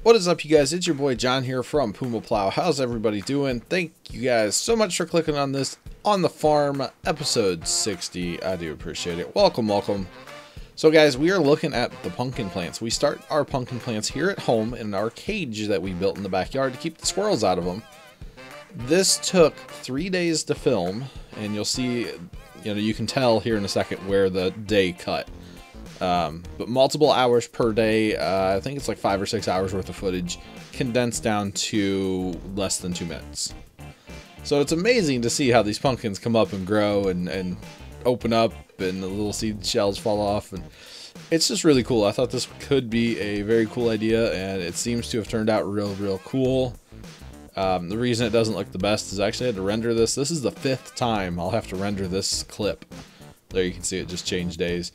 What is up, you guys? It's your boy John here from Puma Plow. How's everybody doing? Thank you guys so much for clicking on this On the Farm episode 60. I do appreciate it. Welcome, welcome. So guys, we are looking at the pumpkin plants. We start our pumpkin plants here at home in our cage that we built in the backyard to keep the squirrels out of them. This took 3 days to film, and you'll see, you can tell here in a second where the day cut. But multiple hours per day. I think it's like 5 or 6 hours worth of footage condensed down to less than 2 minutes. So it's amazing to see how these pumpkins come up and grow and open up and the little seed shells fall off, and it's just really cool. I thought this could be a very cool idea, and it seems to have turned out real cool. The reason it doesn't look the best is I actually had to render this. This is the 5th time I'll have to render this clip. There you can see it just changed days.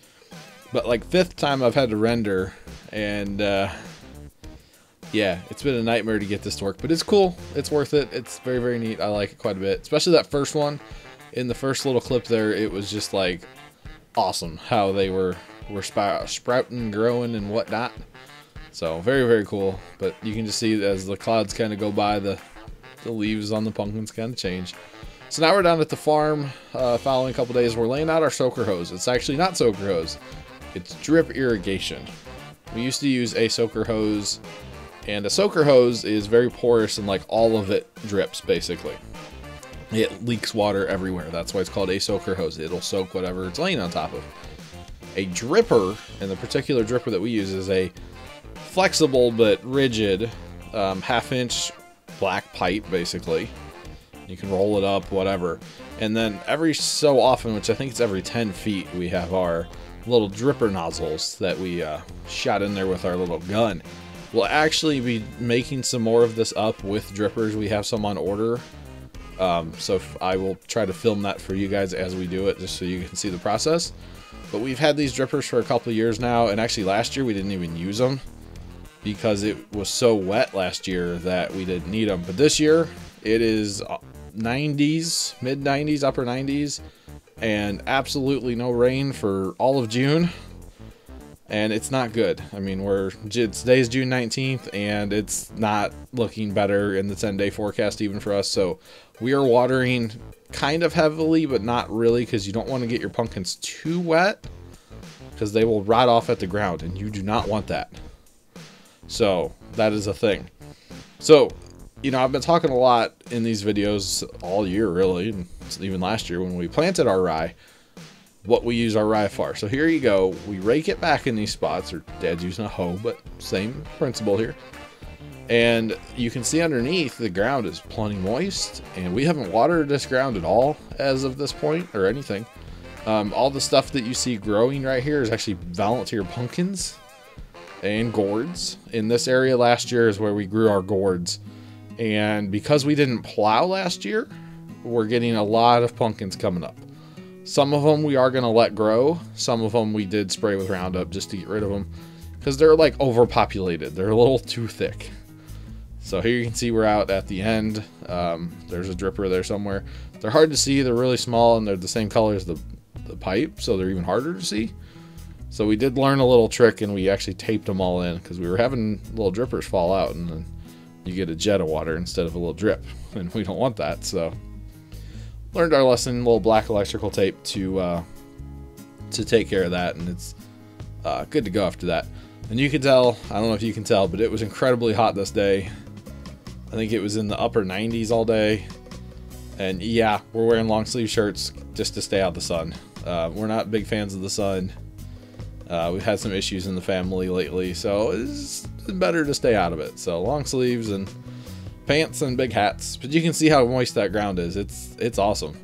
But like 5th time I've had to render, and yeah, it's been a nightmare to get this to work, but it's cool. It's worth it. It's very neat. I like it quite a bit, especially that first one. In the first little clip there, it was just like awesome how they were sprouting, growing, and whatnot. So very cool. But you can just see as the clouds kind of go by, the leaves on the pumpkins kind of change. So now we're down at the farm, following a couple days. We're laying out our soaker hose. It's actually not soaker hose. It's drip irrigation. We used to use a soaker hose, and a soaker hose is very porous and like all of it drips basically. It leaks water everywhere. That's why it's called a soaker hose. It'll soak whatever it's laying on top of. A dripper, and the particular dripper that we use is a flexible but rigid 1/2-inch black pipe basically. You can roll it up, whatever. And then every so often, which I think it's every 10 feet, we have our little dripper nozzles that we shot in there with our little gun. We'll actually be making some more of this up with drippers. We have some on order. So I will try to film that for you guys as we do it, just so you can see the process. But we've had these drippers for a couple of years now, and actually last year we didn't even use them because it was so wet last year that we didn't need them. But this year it is 90s, mid 90s, upper 90s, and absolutely no rain for all of June, and it's not good. I mean, today's June 19th, and it's not looking better in the 10-day forecast even for us. So we are watering kind of heavily, but not really, because you don't want to get your pumpkins too wet because they will rot off at the ground, and you do not want that. So that is a thing. So I've been talking a lot in these videos all year, really, and even last year when we planted our rye, what we use our rye for. So here you go. We rake it back in these spots, or Dad's using a hoe, but same principle here. And you can see underneath the ground is plenty moist, and we haven't watered this ground at all as of this point, or anything. All the stuff that you see growing right here is actually volunteer pumpkins and gourds. In this area last year is where we grew our gourds. And because we didn't plow last year, we're getting a lot of pumpkins coming up. Some of them we are going to let grow. Some of them we did spray with Roundup just to get rid of them, because they're like overpopulated. They're a little too thick. So here you can see we're out at the end. There's a dripper there somewhere. They're hard to see. They're really small, and they're the same color as the pipe, so they're even harder to see. So we did learn a little trick, and we actually taped them all in, because we were having little drippers fall out, and then you get a jet of water instead of a little drip, and we don't want that. So learned our lesson. Little black electrical tape to take care of that, and it's good to go after that. And you can tell, I don't know if you can tell, but it was incredibly hot this day. I think it was in the upper 90s all day, and yeah, we're wearing long sleeve shirts just to stay out of the sun. We're not big fans of the sun. We've had some issues in the family lately, so it's better to stay out of it. So long sleeves and pants and big hats. But you can see how moist that ground is. It's awesome.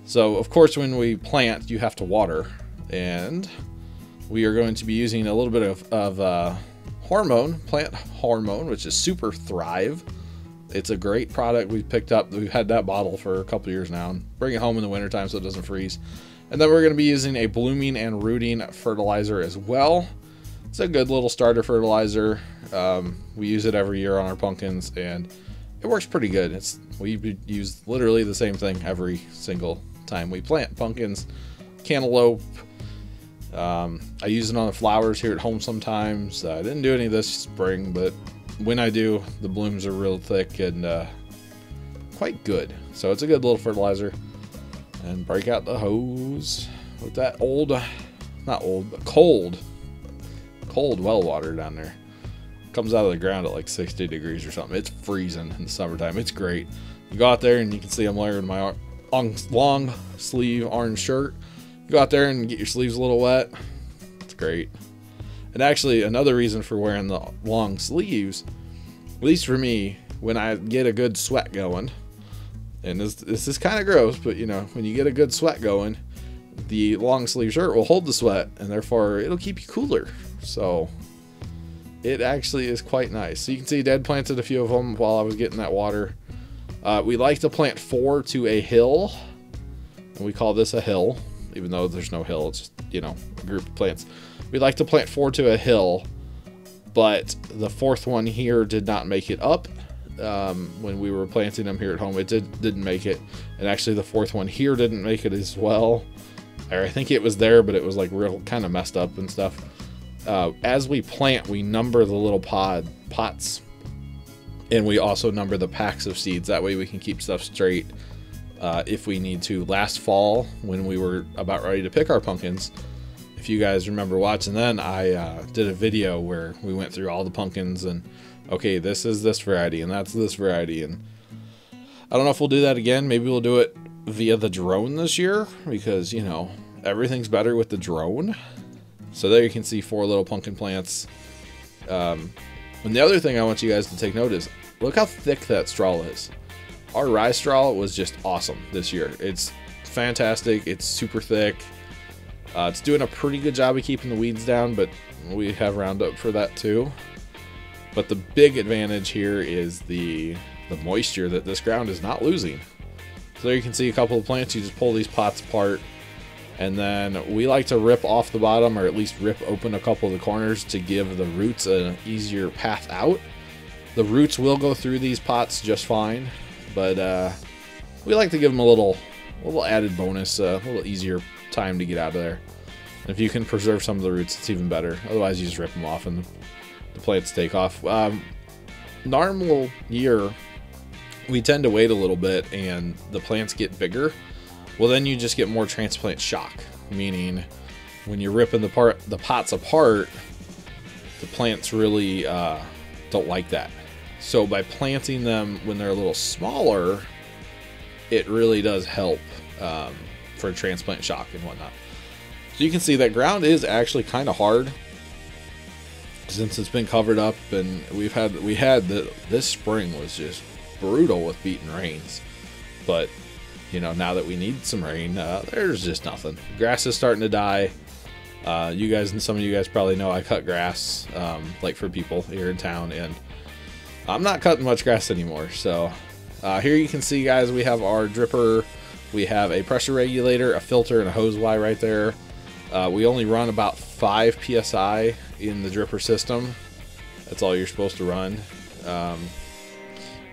So of course when we plant, you have to water, and we are going to be using a little bit of plant hormone, which is Super Thrive. It's a great product we've picked up. We've had that bottle for a couple years now, and bring it home in the wintertime so it doesn't freeze. And then we're going to be using a blooming and rooting fertilizer as well. It's a good little starter fertilizer. We use it every year on our pumpkins, and it works pretty good. We use literally the same thing every single time we plant pumpkins, cantaloupe. I use it on the flowers here at home sometimes. I didn't do any this spring, but when I do, the blooms are real thick and quite good. So it's a good little fertilizer. And break out the hose with that old, not old, but cold well water down there. Comes out of the ground at like 60 degrees or something. It's freezing in the summertime. It's great. You go out there and you can see I'm wearing my long sleeve orange shirt. You go out there and get your sleeves a little wet. It's great. And actually, another reason for wearing the long sleeves, at least for me, when I get a good sweat going, and this is kind of gross, but you know, when you get a good sweat going, the long sleeve shirt will hold the sweat, and therefore it'll keep you cooler. So it actually is quite nice. So you can see Dad planted a few of them while I was getting that water. We like to plant 4 to a hill, and we call this a hill, even though there's no hill. It's just, you know, a group of plants. We like to plant 4 to a hill, but the 4th one here did not make it up. When we were planting them here at home, it didn't make it. And actually the 4th one here didn't make it as well. Or I think it was there, but it was like real kind of messed up and stuff. As we plant, we number the little pots, and we also number the packs of seeds. That way we can keep stuff straight if we need to. Last fall, when we were about ready to pick our pumpkins, if you guys remember watching then, I did a video where we went through all the pumpkins and, okay, this is this variety and that's this variety. And I don't know if we'll do that again. Maybe we'll do it via the drone this year because, you know, everything's better with the drone. So there you can see 4 little pumpkin plants. And the other thing I want you guys to take note is, look how thick that straw is. Our rye straw was just awesome this year. It's fantastic. It's super thick. It's doing a pretty good job of keeping the weeds down, but we have Roundup for that too. But the big advantage here is the moisture that this ground is not losing. So there you can see a couple of plants. You just pull these pots apart, and then we like to rip off the bottom, or at least rip open a couple of the corners to give the roots an easier path out. The roots will go through these pots just fine, but we like to give them a little added bonus, a little easier time to get out of there. And if you can preserve some of the roots, it's even better. Otherwise, you just rip them off and the plants take off. Normal year, we tend to wait a little bit and the plants get bigger. Well, then you just get more transplant shock, meaning when you're ripping the pots apart, the plants really don't like that. So by planting them when they're a little smaller, it really does help for transplant shock and whatnot. So you can see that ground is actually kind of hard since it's been covered up, and this spring was just brutal with beating rains. But you know, now that we need some rain, there's just nothing. Grass is starting to die. You guys, and some of you guys probably know I cut grass, like for people here in town, and I'm not cutting much grass anymore. So here you can see, guys, we have our dripper. We have a pressure regulator, a filter, and a hose Y right there. We only run about 5 PSI in the dripper system. That's all you're supposed to run.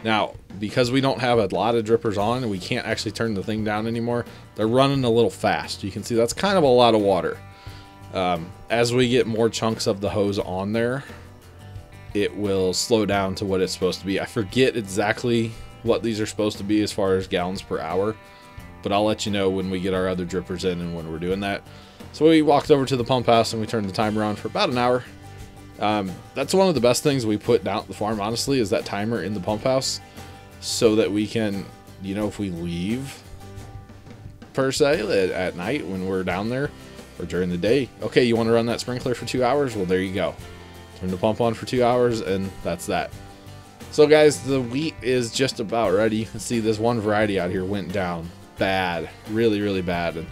Now, because we don't have a lot of drippers on and we can't actually turn the thing down anymore, they're running a little fast. You can see that's kind of a lot of water. As we get more chunks of the hose on there, it will slow down to what it's supposed to be. I forget exactly what these are supposed to be as far as gallons per hour, but I'll let you know when we get our other drippers in and when we're doing that. So we walked over to the pump house and we turned the timer on for about an hour. That's one of the best things we put down at the farm, honestly, is that timer in the pump house, so that we can, you know, if we leave per se at night when we're down there, or during the day, okay, you want to run that sprinkler for 2 hours? Well, there you go. Turn the pump on for 2 hours, and that's that. So guys, the wheat is just about ready. You can see this one variety out here went down bad, really, really bad. And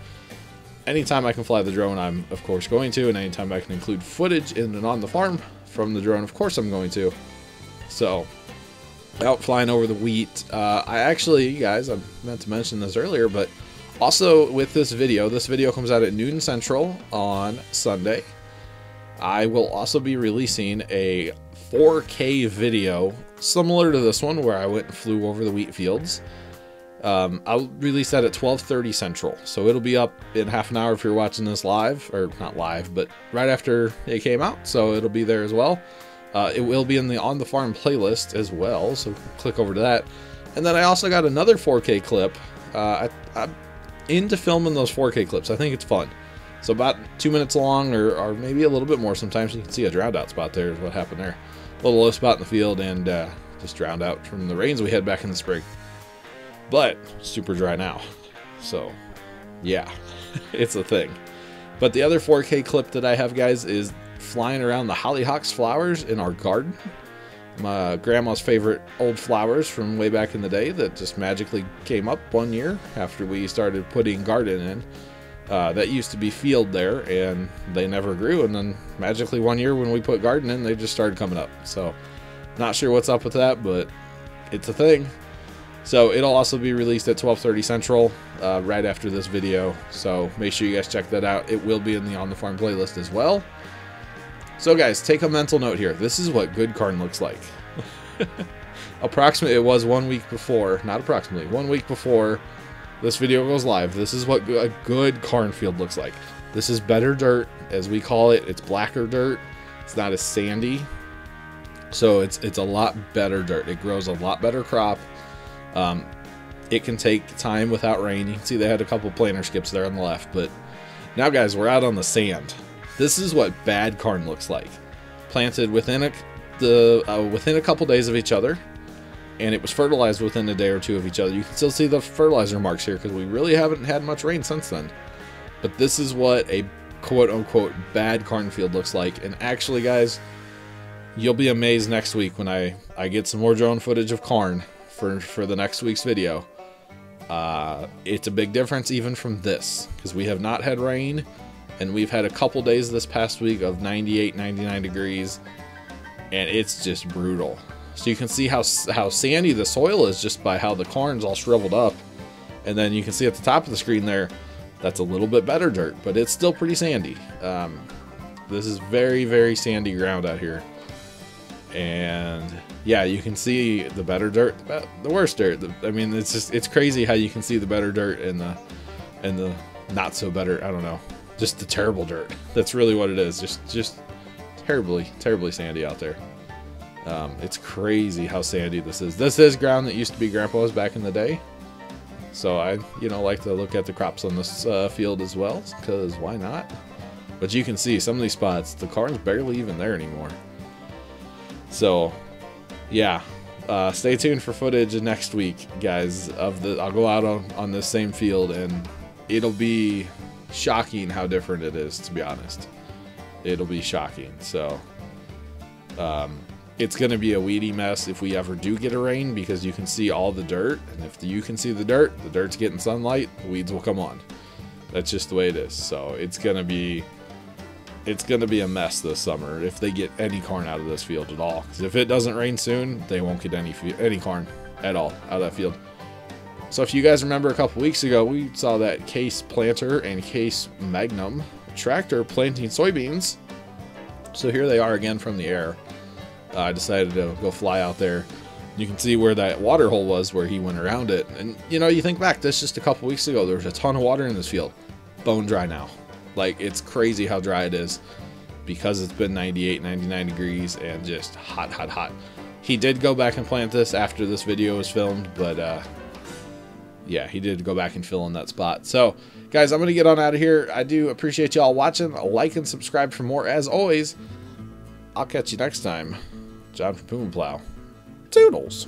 anytime I can fly the drone, I'm of course going to, and anytime I can include footage in and on the farm from the drone, of course I'm going to. So out flying over the wheat. I actually, you guys, I meant to mention this earlier, but also with this video comes out at noon Central on Sunday. I will also be releasing a 4K video similar to this one where I went and flew over the wheat fields. I'll release that at 12:30 Central, so it'll be up in half an hour if you're watching this live, or not live, but right after it came out, so it'll be there as well. It will be in the On the Farm playlist as well, so click over to that. And then I also got another 4K clip. I'm into filming those 4K clips. I think it's fun. So about 2 minutes long, or maybe a little bit more sometimes. You can see a drowned out spot there is what happened there. A little low spot in the field, and just drowned out from the rains we had back in the spring. But super dry now. So yeah, it's a thing. But the other 4K clip that I have, guys, is flying around the hollyhocks flowers in our garden. My grandma's favorite old flowers from way back in the day that just magically came up one year after we started putting garden in. That used to be field there, and they never grew, and then magically one year when we put garden in, they just started coming up. So not sure what's up with that, but it's a thing. So it'll also be released at 12:30 Central right after this video, so make sure you guys check that out. It will be in the On the Farm playlist as well. So guys, take a mental note here. This is what good corn looks like. Approximately, it was 1 week before, not approximately, 1 week before this video goes live. This is what a good cornfield looks like. This is better dirt, as we call it. It's blacker dirt. It's not as sandy. So it's a lot better dirt. It grows a lot better crop. It can take time without rain. You can see they had a couple planter skips there on the left. But now, guys, we're out on the sand. This is what bad corn looks like. Planted within a couple days of each other. And it was fertilized within a day or two of each other. You can still see the fertilizer marks here because we really haven't had much rain since then. But this is what a quote-unquote bad cornfield looks like. And actually, guys, you'll be amazed next week when I get some more drone footage of corn for the next week's video. It's a big difference even from this because we have not had rain. And we've had a couple days this past week of 98, 99 degrees. And it's just brutal. So you can see how sandy the soil is just by how the corn's all shriveled up. And then you can see at the top of the screen there, that's a little bit better dirt, but it's still pretty sandy. This is very, very sandy ground out here. And yeah, you can see the better dirt, the worse dirt. I mean, it's crazy how you can see the better dirt and the not so better, I don't know, just the terrible dirt. That's really what it is. Just terribly, terribly sandy out there. It's crazy how sandy this is. This is ground that used to be Grandpa's back in the day. So I, like to look at the crops on this field as well, because why not? But you can see some of these spots, the corn's barely even there anymore. So, yeah, stay tuned for footage next week, guys. I'll go out on this same field, and it'll be shocking how different it is, to be honest. It'll be shocking. So, it's going to be a weedy mess if we ever do get a rain, because you can see all the dirt, and if you can see the dirt's getting sunlight, the weeds will come on. That's just the way it is. So it's going to be a mess this summer if they get any corn out of this field at all, because if it doesn't rain soon, they won't get any corn at all out of that field. So if you guys remember a couple weeks ago, we saw that Case Planter and Case Magnum tractor planting soybeans. So here they are again from the air. I decided to go fly out there. You can see where that water hole was where he went around it. And, you think back, this just a couple weeks ago, there was a ton of water in this field. Bone dry now. Like, it's crazy how dry it is because it's been 98, 99 degrees and just hot, hot, hot. He did go back and plant this after this video was filmed, but, yeah, he did go back and fill in that spot. So, guys, I'm going to get on out of here. I do appreciate y'all watching. Like and subscribe for more. As always, I'll catch you next time. John from Puma Plow. Toodles.